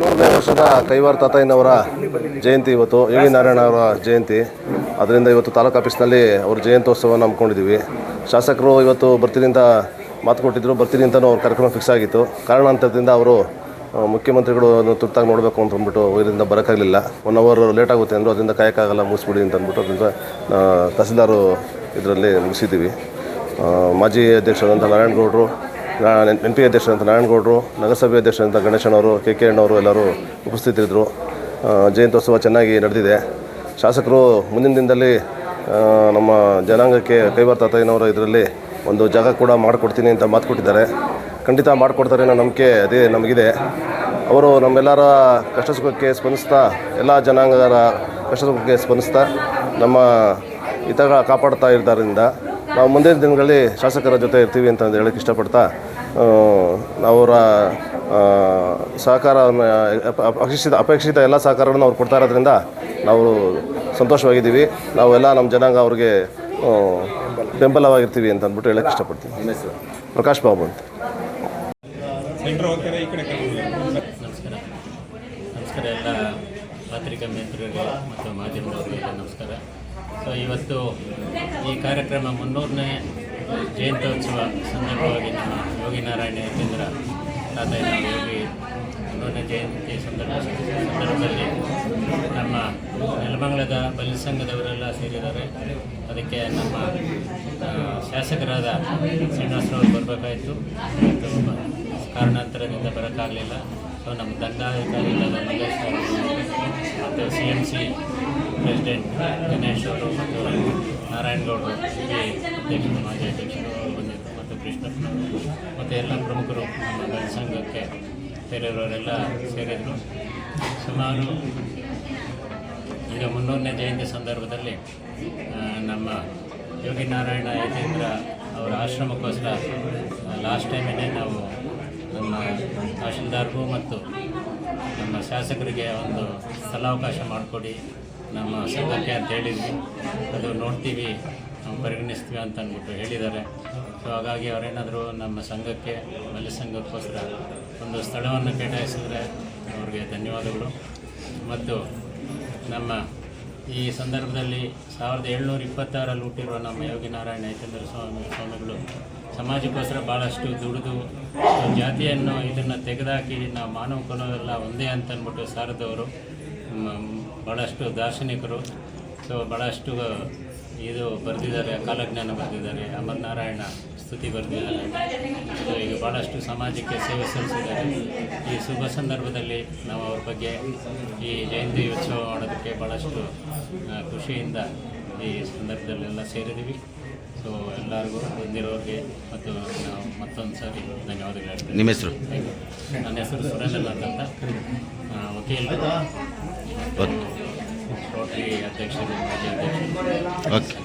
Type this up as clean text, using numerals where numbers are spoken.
100ನೇ ವರ್ಷದ ಕೈವಾರ ತಾತಯ್ಯನವರ ಜಯಂತಿ ಇವತ್ತು, ಯೋಗಿ ನಾರಾಯಣ ಅವರ ಜಯಂತಿ. ಅದರಿಂದ ಇವತ್ತು ತಾಲೂಕು ಆಫೀಸ್ನಲ್ಲಿ ಅವ್ರ ಜಯಂತ್ಯೋತ್ಸವನ ಹಮ್ಮಿಕೊಂಡಿದ್ದೀವಿ. ಶಾಸಕರು ಇವತ್ತು ಬರ್ತೀನಿ ಅಂತ ಮಾತು ಕೊಟ್ಟಿದ್ದರು, ಬರ್ತೀನಿ ಅಂತಲೂ ಅವ್ರ ಕಾರ್ಯಕ್ರಮ ಫಿಕ್ಸ್ ಆಗಿತ್ತು. ಕಾರಣಾಂತರದಿಂದ ಅವರು ಮುಖ್ಯಮಂತ್ರಿಗಳು ತುರ್ತಾಗಿ ನೋಡಬೇಕು ಅಂತ ಅಂದ್ಬಿಟ್ಟು ಇದರಿಂದ ಬರೋಕ್ಕಾಗಲಿಲ್ಲ. 1 ಅವರ್ ಲೇಟ್ ಆಗುತ್ತೆ ಅಂದರು. ಅದರಿಂದ ಕಾಯಕ್ಕಾಗಲ್ಲ, ಮುಗಿಸ್ಬಿಡಿ ಅಂತ ಅಂದ್ಬಿಟ್ಟು ಅದರಿಂದ ತಹಸೀಲ್ದಾರು ಇದರಲ್ಲಿ ಮುಗಿಸಿದ್ದೀವಿ. ಮಾಜಿ ಅಧ್ಯಕ್ಷರಾದಂಥ ನಾರಾಯಣಗೌಡರು, NP ಅಧ್ಯಕ್ಷರಂತ ನಾರಾಯಣಗೌಡರು, ನಗರಸಭೆ ಅಧ್ಯಕ್ಷರಂತ ಗಣೇಶನವರು, KK ಅಣ್ಣವರು ಎಲ್ಲರೂ ಉಪಸ್ಥಿತರಿದ್ದರು. ಜಯಂತ್ಯೋತ್ಸವ ಚೆನ್ನಾಗಿ ನಡೆದಿದೆ. ಶಾಸಕರು ಮುಂದಿನ ದಿನದಲ್ಲಿ ನಮ್ಮ ಜನಾಂಗಕ್ಕೆ ಕೈವಾರ ತಾತಯ್ಯನವರ ಇದರಲ್ಲಿ ಒಂದು ಜಾಗ ಕೂಡ ಮಾಡಿಕೊಡ್ತೀನಿ ಅಂತ ಮಾತು ಕೊಟ್ಟಿದ್ದಾರೆ. ಖಂಡಿತ ಮಾಡಿಕೊಡ್ತಾರೆ ಅನ್ನೋ ನಂಬಿಕೆ ಅದೇ ನಮಗಿದೆ. ಅವರು ನಮ್ಮೆಲ್ಲರ ಕಷ್ಟ ಸುಖಕ್ಕೆ ಸ್ಪಂದಿಸ್ತಾ, ಎಲ್ಲ ಜನಾಂಗದ ಕಷ್ಟ ಸುಖಕ್ಕೆ ಸ್ಪಂದಿಸ್ತಾ ನಮ್ಮ ಹಿತ ಕಾಪಾಡ್ತಾ ಇರೋದ್ರಿಂದ ನಾವು ಮುಂದಿನ ದಿನಗಳಲ್ಲಿ ಶಾಸಕರ ಜೊತೆ ಇರ್ತೀವಿ ಅಂತ ಹೇಳಕ್ಕೆ ಇಷ್ಟಪಡ್ತಾ, ಅವರ ಸಹಕಾರವನ್ನು ಅಪೇಕ್ಷಿತ ಎಲ್ಲ ಸಹಕಾರವನ್ನು ಅವ್ರು ಕೊಡ್ತಾ ಇರೋದ್ರಿಂದ ನಾವು ಸಂತೋಷವಾಗಿದ್ದೀವಿ. ನಾವೆಲ್ಲ ನಮ್ಮ ಜನಾಂಗ ಅವ್ರಿಗೆ ಬೆಂಬಲವಾಗಿರ್ತೀವಿ ಅಂತ ಅಂದ್ಬಿಟ್ಟು ಹೇಳಕ್ಕೆ ಇಷ್ಟಪಡ್ತೀವಿ. ಪ್ರಕಾಶ್ ಬಾಬು ಅಂತ. ನಮಸ್ಕಾರ ಎಲ್ಲ ಪತ್ರಿಕಾ ಮಿತ್ರರಿಗೆ ಮತ್ತು ಮಾಧ್ಯಮದವರಿಗೆ ನಮಸ್ಕಾರ. ಸೊ ಇವತ್ತು ಈ ಕಾರ್ಯಕ್ರಮ 300ನೇ ಜಯಂತ್ಯೋತ್ಸವ ಸಂದರ್ಭವಾಗಿ ನಮ್ಮ ಯೋಗಿ ನಾರಾಯಣ ಕೇಂದ್ರ ತಾತಯ್ಯನ ಯೋಗಿ 300ನೇ ಜಯಂತಿ ಸಂದರ್ಭದಲ್ಲಿ ನಮ್ಮ ನೆಲಮಂಗಲದ ಬಲಿ ಸಂಘದವರೆಲ್ಲ ಸೇರಿದ್ದಾರೆ. ಅದಕ್ಕೆ ನಮ್ಮ ಶಾಸಕರಾದ ಶ್ರೀನಿವಾಸರವರು ಬರಬೇಕಾಯಿತು, ಕಾರಣಾಂತರದಿಂದ ಬರೋಕ್ಕಾಗಲಿಲ್ಲ. ಸೊ ನಮ್ಮ ದಂಡಾಧಿಕಾರಿಗಳಾದ ಮಲ್ಲೇಶ್ ಅವರು ಮತ್ತು CMC ಪ್ರೆಸಿಡೆಂಟ್ ಗಣೇಶ್ ಅವರು ಮತ್ತು ನಾರಾಯಣಗೌಡರು, ಅಧ್ಯಕ್ಷರು, ಮಾಜಿ ಅಧ್ಯಕ್ಷರು ಅವರು ಬಂದಿದ್ದರು, ಮತ್ತು ಕೃಷ್ಣಪ್ಪನವರು ಮತ್ತು ಎಲ್ಲ ಪ್ರಮುಖರು ನಮ್ಮ ಬಲಿ ಸಂಘಕ್ಕೆ ಸೇರಿರೋರೆಲ್ಲ ಸೇರಿದರು. ಸುಮಾರು ಈಗ 300ನೇ ಜಯಂತಿ ಸಂದರ್ಭದಲ್ಲಿ ನಮ್ಮ ಯೋಗಿ ನಾರಾಯಣ ಯತೀಂದ್ರ ಅವರ ಆಶ್ರಮಕ್ಕೋಸ್ಕರ ಲಾಸ್ಟ್ ಟೈಮೇ ನಾವು ನಮ್ಮ ತಹಶೀಲ್ದಾರ್ಗೂ ಮತ್ತು ನಮ್ಮ ಶಾಸಕರಿಗೆ ಒಂದು ಸ್ಥಳಾವಕಾಶ ಮಾಡಿಕೊಡಿ ನಮ್ಮ ಸಂಘಕ್ಕೆ ಅಂತ ಹೇಳಿದ್ವಿ. ಅದು ನೋಡ್ತೀವಿ, ನಾವು ಪರಿಗಣಿಸ್ತೀವಿ ಅಂತ ಅಂದ್ಬಿಟ್ಟು ಹೇಳಿದ್ದಾರೆ. ಸೊ ಹಾಗಾಗಿ ಅವರೇನಾದರೂ ನಮ್ಮ ಸಂಘಕ್ಕೆ, ಬಲಿ ಸಂಘಕ್ಕೋಸ್ಕರ ಒಂದು ಸ್ಥಳವನ್ನು ಕೇಟಾಯಿಸಿದರೆ ಅವ್ರಿಗೆ ಧನ್ಯವಾದಗಳು. ಮತ್ತು ನಮ್ಮ ಈ ಸಂದರ್ಭದಲ್ಲಿ 1726ರಲ್ಲಿ ಹುಟ್ಟಿರುವ ನಮ್ಮ ಯೋಗಿ ನಾರಾಯಣ ಯತೀಂದ್ರ ಸ್ವಾಮಿಗಳು ಸಮಾಜಕ್ಕೋಸ್ಕರ ಭಾಳಷ್ಟು ದುಡಿದು ಜಾತಿಯನ್ನು ಇದನ್ನು ತೆಗೆದುಹಾಕಿ ನಾವು ಮಾನವ ಕುಲವೆಲ್ಲ ಒಂದೇ ಅಂತ ಅಂದ್ಬಿಟ್ಟು ಸಾರಿದವರು, ಭಾಳಷ್ಟು ದಾರ್ಶನಿಕರು. ಸೊ ಭಾಳಷ್ಟು ಇದು ಬರೆದಿದ್ದಾರೆ, ಕಾಲಜ್ಞಾನ ಬರೆದಿದ್ದಾರೆ, ಅಮರನಾರಾಯಣ ಸ್ತುತಿ ಬರೆದಿದ್ದಾರೆ. ಸೊ ಈಗ ಭಾಳಷ್ಟು ಸಮಾಜಕ್ಕೆ ಸೇವೆ ಸಲ್ಲಿಸಿದ್ದಾರೆ. ಈ ಶುಭ ಸಂದರ್ಭದಲ್ಲಿ ನಾವು ಅವ್ರ ಬಗ್ಗೆ ಈ ಜಯಂತಿ ಉತ್ಸವ ಮಾಡೋದಕ್ಕೆ ಭಾಳಷ್ಟು ಖುಷಿಯಿಂದ ಈ ಸಂದರ್ಭದಲ್ಲೆಲ್ಲ ಸೇರಿದ್ದೀವಿ. ಸೊ ಎಲ್ಲರಿಗೂ ಬಂದಿರೋರಿಗೆ ಮತ್ತು ನಾವು ಮತ್ತೊಂದು ಸಾರಿ ಧನ್ಯವಾದಗಳು ಹೇಳ್ತೀನಿ. ನಿಮ್ಮ ಹೆಸರು? ನನ್ನ ಹೆಸರು ಸುರೇಂದ್ರನಾಥ್ ಅಂತ, ವಕೀಲರು, ರೋಟರಿ ಅಧ್ಯಕ್ಷರು, ಮಾಜಿ ಅಧ್ಯಕ್ಷರು.